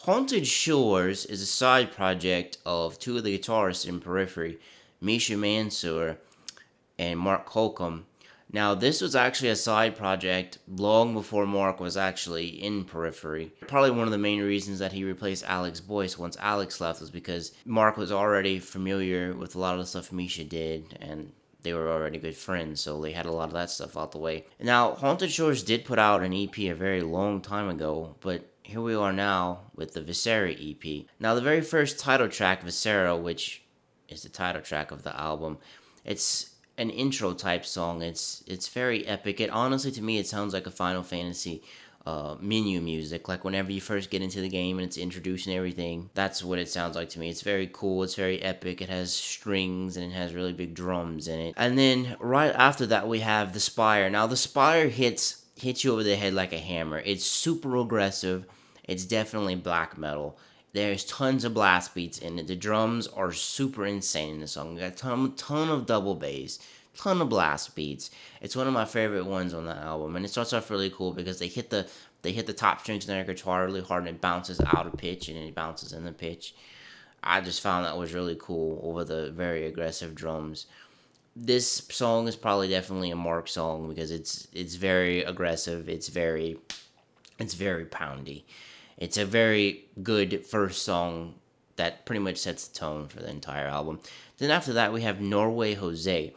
Haunted Shores is a side project of two of the guitarists in Periphery, Misha Mansour and Mark Holcomb. Now, this was actually a side project long before Mark was actually in Periphery. Probably one of the main reasons that he replaced Alex Boyce once Alex left was because Mark was already familiar with a lot of the stuff Misha did, and they were already good friends, so they had a lot of that stuff out the way. Now, Haunted Shores did put out an EP a very long time ago, but here we are now with the Viscera EP. Now, the very first title track, Viscera, which is the title track of the album, it's an intro type song. It's very epic. It honestly, to me, it sounds like a Final Fantasy menu music. Like whenever you first get into the game and it's introducing everything, that's what it sounds like to me. It's very cool. It's very epic. It has strings and it has really big drums in it. And then right after that, we have the Spire. Now the Spire hits you over the head like a hammer. It's super aggressive. It's definitely black metal. There's tons of blast beats in it. The drums are super insane in the song. We got a ton of double bass, ton of blast beats. It's one of my favorite ones on the album, and it starts off really cool because they hit the top strings in their guitar really hard, and it bounces out of pitch and it bounces in the pitch. I just found that was really cool over the very aggressive drums. This song is probably definitely a Mark song because it's very aggressive. It's very poundy. It's a very good first song that pretty much sets the tone for the entire album. Then after that, we have Norway Jose.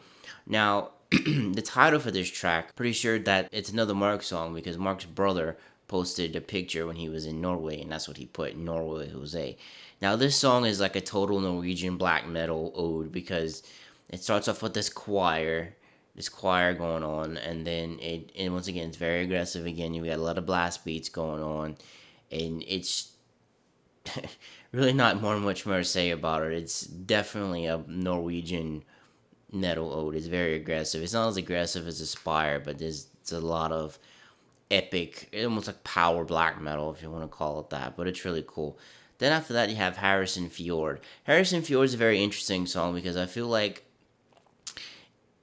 Now, the title for this track, pretty sure that it's another Mark song because Mark's brother posted a picture when he was in Norway, and that's what he put, Norway Jose. Now, this song is like a total Norwegian black metal ode because it starts off with this choir going on, and then and once again, it's very aggressive again. You've got a lot of blast beats going on, and it's really not much more to say about it. It's definitely a Norwegian metal ode. It's very aggressive. It's not as aggressive as Aspire, but it's a lot of epic, almost like power black metal, if you want to call it that. But it's really cool. Then after that, you have Harrison Fjord. Harrison Fjord is a very interesting song because I feel like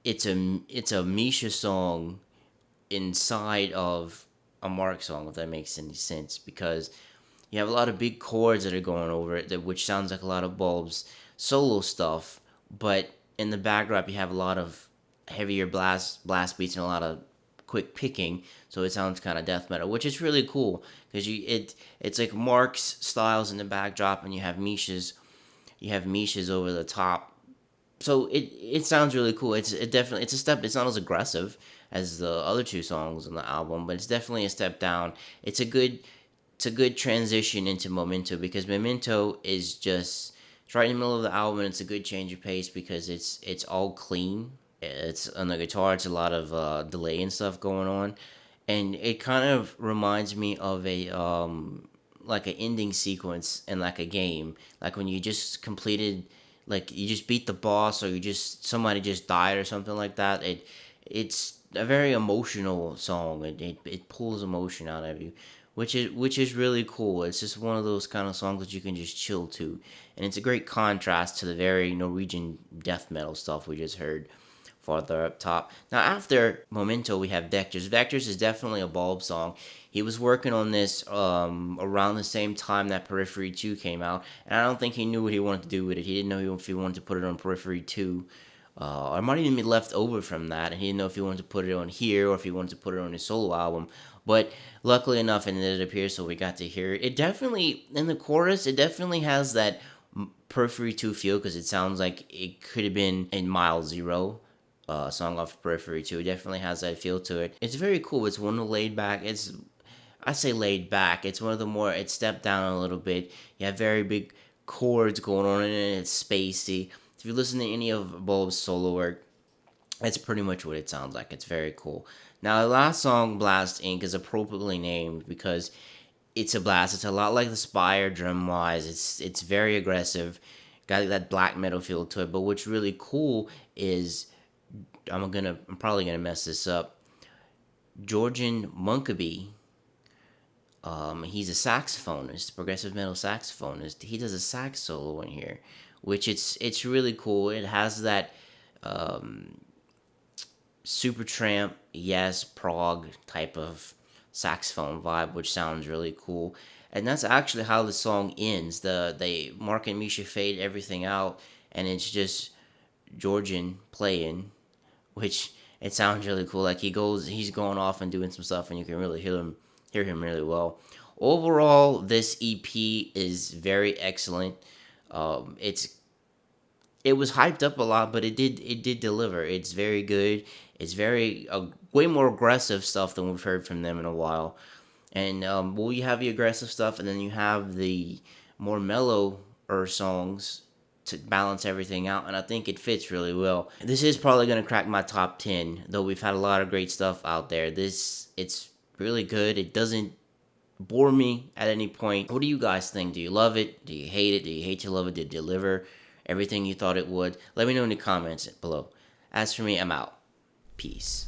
it's a Misha song inside of a Mark song, if that makes any sense, because you have a lot of big chords that are going over it, which sounds like a lot of Bulb's solo stuff, but in the backdrop you have a lot of heavier blast beats and a lot of quick picking, so it sounds kind of death metal, which is really cool because it's like Mark's styles in the backdrop, and you have Misha's over the top, so it sounds really cool. It's a step. It's not as aggressive as the other two songs on the album, but it's definitely a step down. It's a good transition into Memento because Memento is just it's right in the middle of the album, and it's a good change of pace because it's all clean. It's on the guitar. It's a lot of delay and stuff going on, and it kind of reminds me of a like an ending sequence in like a game, like when you just completed, like you just beat the boss, or somebody just died or something like that. It's a very emotional song. It pulls emotion out of you, which is really cool. It's just one of those kind of songs that you can just chill to, and it's a great contrast to the very Norwegian death metal stuff we just heard farther up top. Now after Memento, we have Vectors. Vectors is definitely a Bulb song. He was working on this around the same time that Periphery 2 came out, and I don't think he knew what he wanted to do with it. He didn't know if he wanted to put it on Periphery 2, or it might even be left over from that, and he didn't know if he wanted to put it on here or if he wanted to put it on his solo album. But luckily enough, and it appears, so we got to hear it. It definitely, in the chorus, it definitely has that Periphery 2 feel because it sounds like it could have been in Mile Zero, song off Periphery 2. It definitely has that feel to it. It's very cool. It's one of the laid back. I say laid back. It's one of the more. It's stepped down a little bit. You have very big chords going on in it. It's spacey. If you listen to any of Bulb's solo work, that's pretty much what it sounds like. It's very cool. Now, the last song, Blast Inc., is appropriately named because it's a blast. It's a lot like the Spire drum wise. It's very aggressive, got that black metal feel to it. But what's really cool is I'm probably gonna mess this up. Georgian Munkaby. He's a saxophonist, progressive metal saxophonist. He does a sax solo in here, which it's really cool. It has that Supertramp, yes, prog type of saxophone vibe, which sounds really cool. and that's actually how the song ends. They Mark and Misha fade everything out, and it's just Georgian playing, which it sounds really cool. Like he's going off and doing some stuff, and you can really hear him really well. Overall, this EP is very excellent. It was hyped up a lot, but it did deliver. It's very good. It's very way more aggressive stuff than we've heard from them in a while. And well, you have the aggressive stuff, and then you have the more mellow songs to balance everything out, and I think it fits really well. This is probably gonna crack my top 10, though we've had a lot of great stuff out there. It's really good. It doesn't bore me at any point. What do you guys think? Do you love it? Do you hate it? Do you hate to love it? Did it deliver everything you thought it would? Let me know in the comments below. As for me, I'm out. Peace.